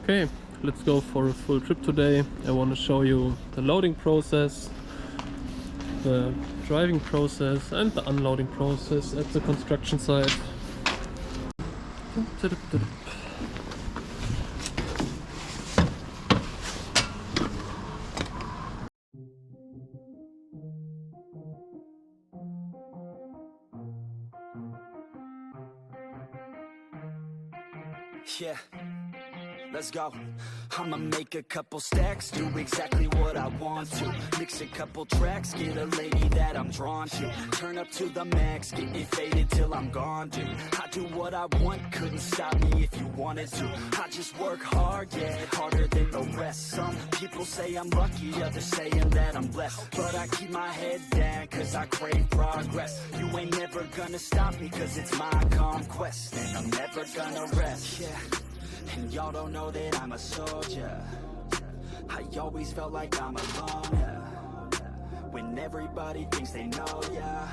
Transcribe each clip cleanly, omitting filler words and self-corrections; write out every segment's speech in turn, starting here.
Okay, let's go for a full trip today. I want to show you the loading process, the driving process and the unloading process at the construction site. Yeah, let's go. I'ma make a couple stacks, do exactly what I want to. Mix a couple tracks, get a lady that I'm drawn to. Turn up to the max, get me faded till I'm gone, dude. I do what I want, couldn't stop me if you wanted to. I just work hard, yeah, harder than the rest. Some people say I'm lucky, others saying that I'm blessed. But I keep my head down, cause I crave progress. You ain't never gonna stop me, cause it's my conquest. And I'm never gonna rest, yeah. And y'all don't know that I'm a soldier. I always felt like I'm alone, yeah. When everybody thinks they know, yeah.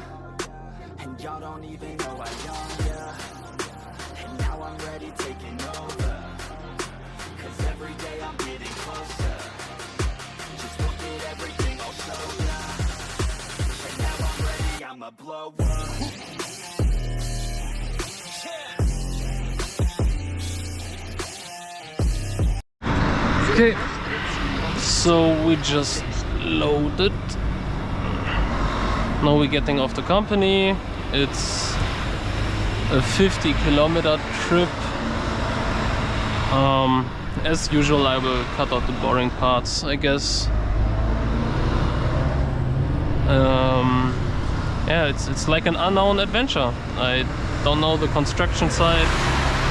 And y'all don't even know I own, yeah. And now I'm ready taking over, cause every day I'm getting closer. Just look at everything I'll show ya. And now I'm ready, I'ma blow up. Okay, so we just loaded. Now we're getting off the company. It's a 50-kilometer trip. As usual, I will cut out the boring parts, I guess. Yeah, it's like an unknown adventure. I don't know the construction site.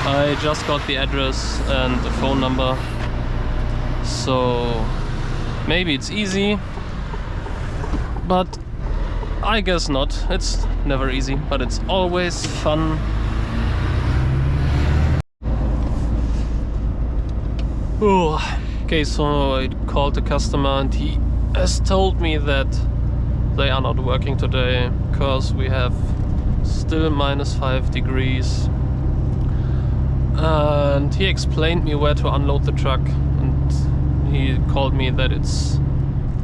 I just got the address and the phone number. So maybe it's easy, but I guess not. It's never easy, but it's always fun. Oh, okay, so I called the customer and he has told me that they are not working today because we have still -5 degrees. And he explained me where to unload the truck. He called me that it's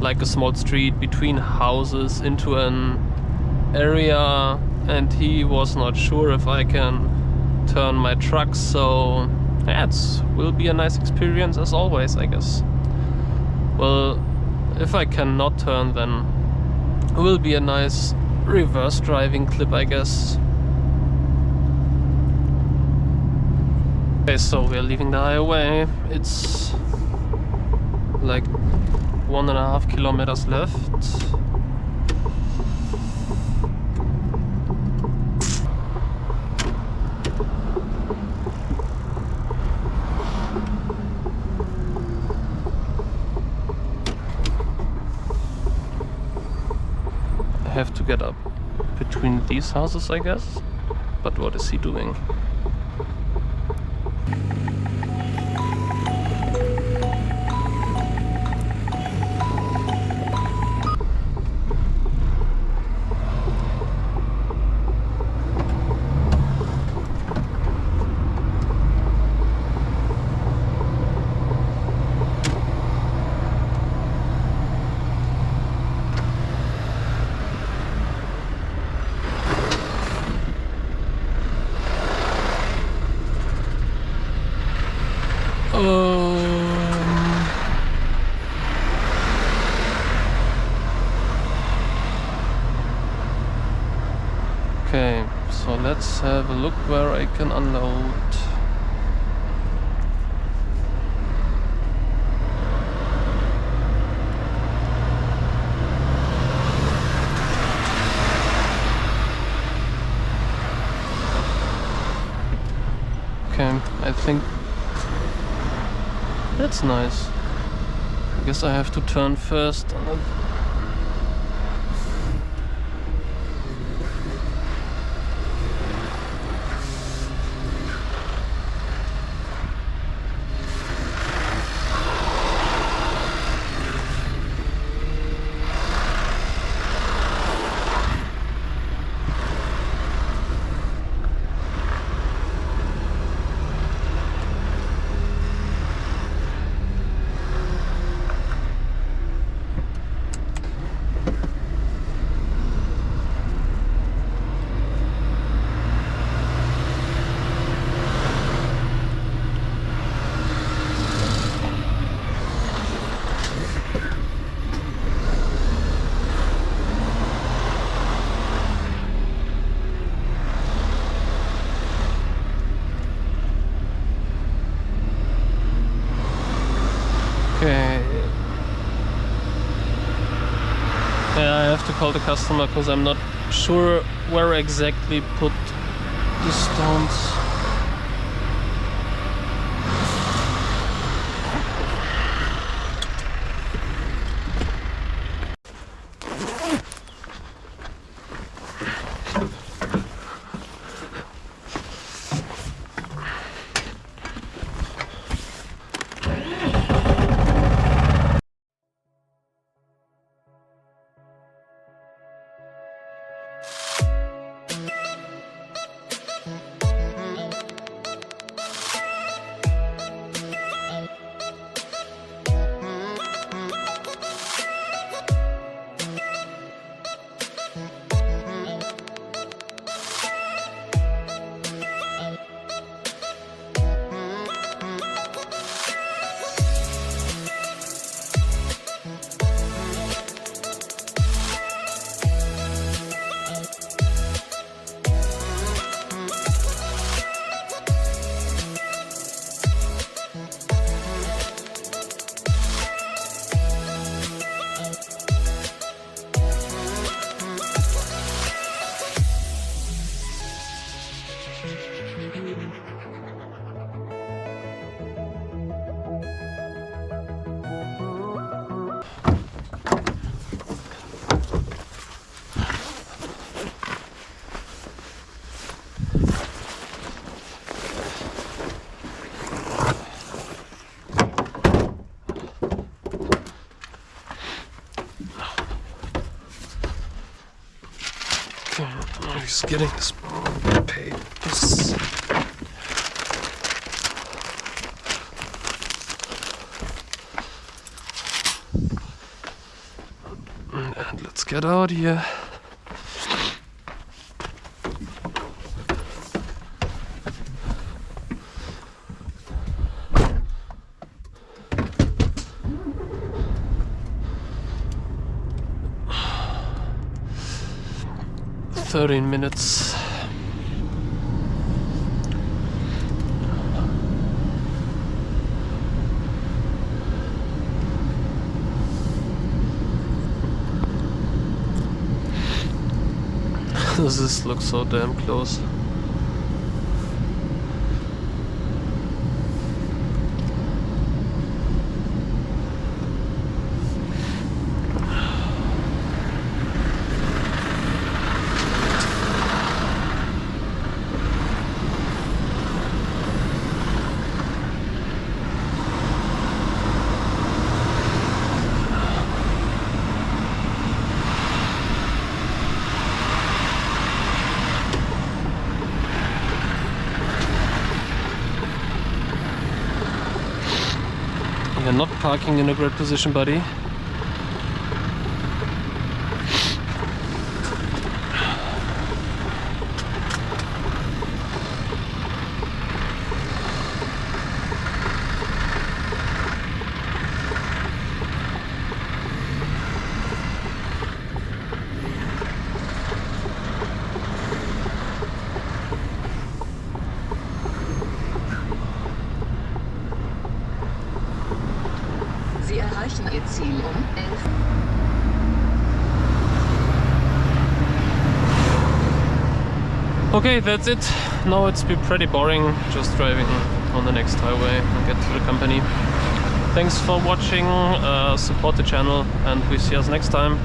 like a small street between houses into an area, and he was not sure if I can turn my truck, so yeah, it will be a nice experience as always, I guess. Well, if I cannot turn, then it will be a nice reverse driving clip, I guess. Okay, so we're leaving the highway. It's like 1.5 kilometers left. I have to get up between these houses, I guess. But what is he doing? Okay, so let's have a look where I can unload. Okay, I think that's nice. I guess I have to turn first. call the customer because I'm not sure where exactly put the stones. He's getting his pay. And let's get out here. "13 minutes. This looks so damn close. You're not parking in a great position, buddy. Sie erreichen Ihr Ziel um 11. Okay, that's it. Now it's been pretty boring just driving on the next highway and get to the company. Thanks for watching, support the channel, and we see us next time.